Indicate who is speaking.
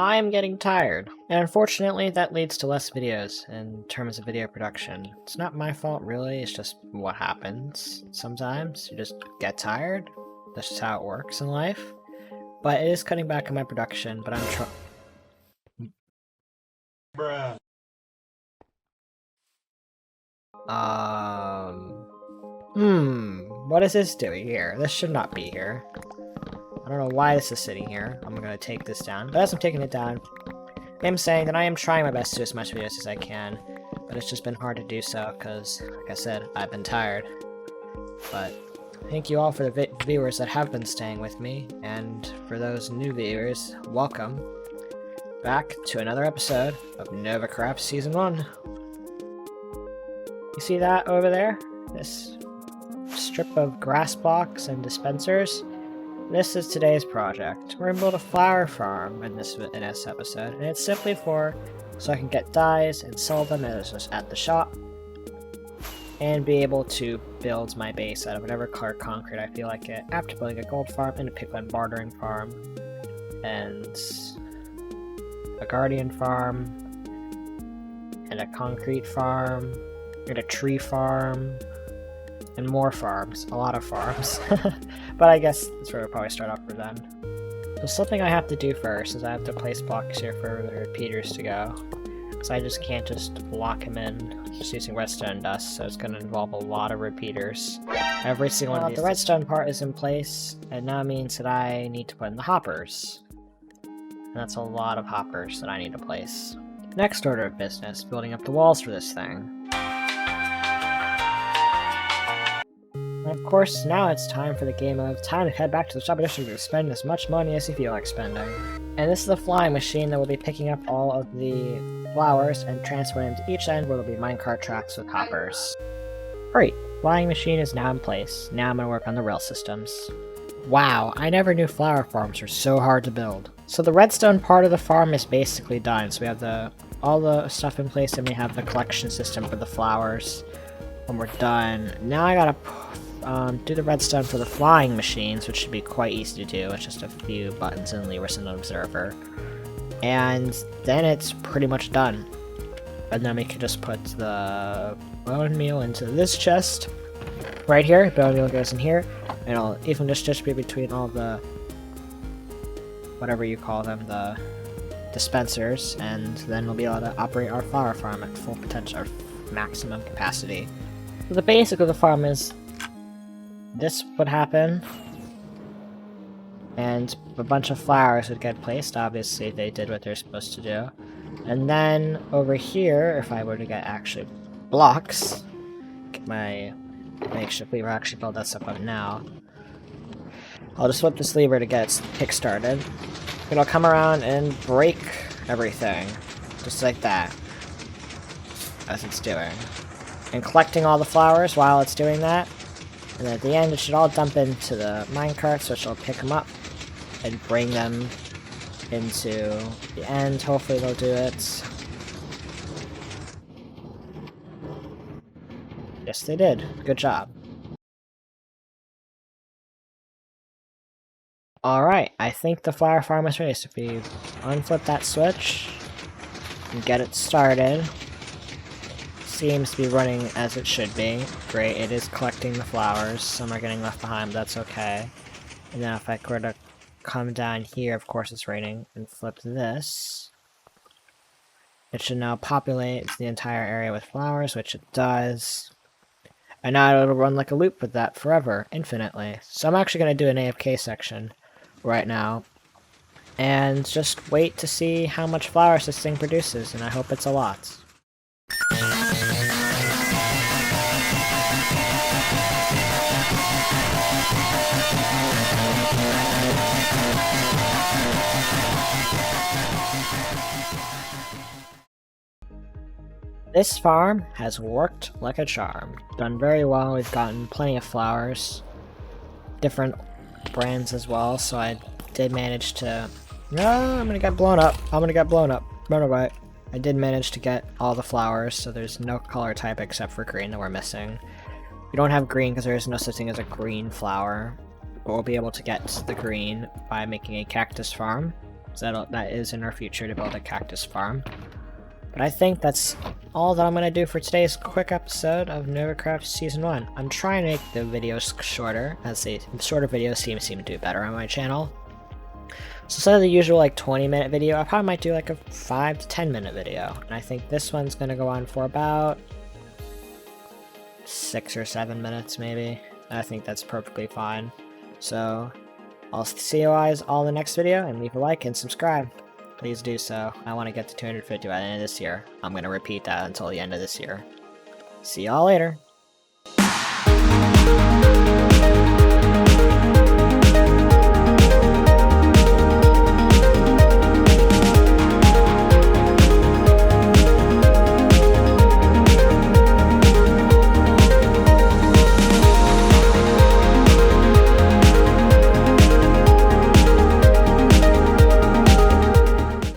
Speaker 1: I'm getting tired, and unfortunately that leads to less videos in terms of video production. It's not my fault really, it's just what happens. Sometimes you just get tired, that's just how it works in life. But it is cutting back on my production, but I'm
Speaker 2: Bruh.
Speaker 1: what is this doing here? This should not be here. I don't know why this is sitting here. I'm gonna take this down. But as I'm taking it down, I'm saying that I am trying my best to do as much videos as I can, but it's just been hard to do so because, like I said, I've been tired. But thank you all for the viewers that have been staying with me, and for those new viewers, welcome back to another episode of NovaCraft Season 1. You see that over there? This strip of grass blocks and dispensers? This is today's project. We're gonna build a flower farm in this episode, and it's simply so I can get dyes and sell them at the shop, and be able to build my base out of whatever color concrete I feel like it, after building a gold farm and a piglin bartering farm, and a guardian farm, and a concrete farm, and a tree farm, and more farms. A lot of farms. But I guess that's where we'll probably start off for then. So something I have to do first is I have to place blocks here for the repeaters to go. Because I just can't just lock them in just using redstone dust, so it's going to involve a lot of repeaters. Every single one of these. The redstone part is in place, and now means that I need to put in the hoppers. And that's a lot of hoppers that I need to place. Next order of business, building up the walls for this thing. And of course, now it's time for the game of time to head back to the shop district to spend as much money as you feel like spending. And this is the flying machine that will be picking up all of the flowers and transferring them to each end where there will be minecart tracks with hoppers. Great, flying machine is now in place. Now I'm going to work on the rail systems. Wow, I never knew flower farms were so hard to build. So the redstone part of the farm is basically done. So we have all the stuff in place, and we have the collection system for the flowers. When we're done, now I gotta do the redstone for the flying machines, which should be quite easy to do. It's just a few buttons and levers and an observer. And then it's pretty much done. And then we can just put the bone meal into this chest. Right here, bone meal goes in here. And I'll even just distribute between all the, whatever you call them, the dispensers. And then we'll be able to operate our flower farm at full potential, or maximum capacity. So the basic of the farm is this would happen, and a bunch of flowers would get placed. Obviously they did what they're supposed to do. And then over here, if I were to get actually blocks, get my makeshift lever, actually build that stuff up now. I'll just flip this lever to get it kick-started. It'll come around and break everything, just like that, as it's doing. And collecting all the flowers while it's doing that. And then at the end, it should all dump into the minecarts, which will pick them up and bring them into the end. Hopefully they'll do it. Yes, they did. Good job. Alright, I think the flower farm is ready. So if we unflip that switch and get it started, seems to be running as it should be. Great, it is collecting the flowers. Some are getting left behind, but that's okay. And now if I were to come down here, of course it's raining, and flip this, it should now populate the entire area with flowers, which it does. And now it'll run like a loop with that forever, infinitely. So I'm actually going to do an AFK section right now, and just wait to see how much flowers this thing produces, and I hope it's a lot. This farm has worked like a charm. Done very well. We've gotten plenty of flowers. Different brands as well, so I did manage to... No, I'm gonna get blown up. I'm gonna get blown up. Run away. I did manage to get all the flowers, so there's no color type except for green that we're missing. We don't have green because there is no such thing as a green flower, but we'll be able to get the green by making a cactus farm. because that is in our future to build a cactus farm. But I think that's all that I'm going to do for today's quick episode of NovaCraft Season 1. I'm trying to make the videos shorter, as the shorter videos seem to do better on my channel. So instead of the usual like 20-minute video, I probably might do like a 5 to 10 minute video. And I think this one's going to go on for about 6 or 7 minutes maybe. I think that's perfectly fine. So I'll see you guys all in the next video, and leave a like and subscribe. Please do so. I want to get to 250 by the end of this year. I'm going to repeat that until the end of this year. See y'all later.